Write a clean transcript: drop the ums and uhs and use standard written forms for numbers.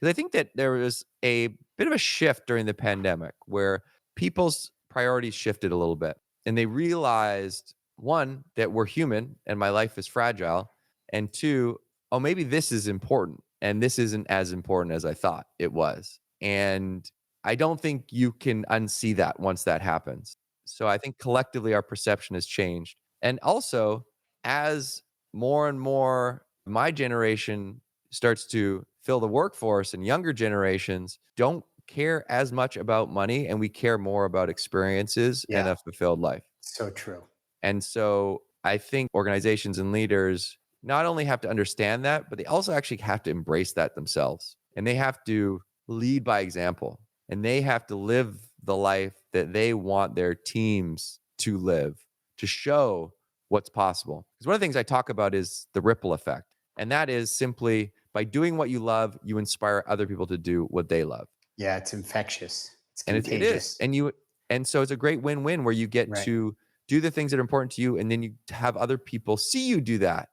Because I think that there was a bit of a shift during the pandemic where people's priorities shifted a little bit and they realized, one, that we're human and my life is fragile. And two, oh, maybe this is important and this isn't as important as I thought it was. And I don't think you can unsee that once that happens. So I think collectively our perception has changed. And also, as more and more my generation starts to fill the workforce and younger generations don't care as much about money and we care more about experiences and Yeah, a fulfilled life. so true. And so I think organizations and leaders not only have to understand that, but they also actually have to embrace that themselves. And they have to lead by example and they have to live the life that they want their teams to live to show what's possible. Because one of the things I talk about is the ripple effect. And that is simply by doing what you love, you inspire other people to do what they love. Yeah, it's infectious. It's And it is. contagious. And so it's a great win-win where you get Right. to do the things that are important to you and then you have other people see you do that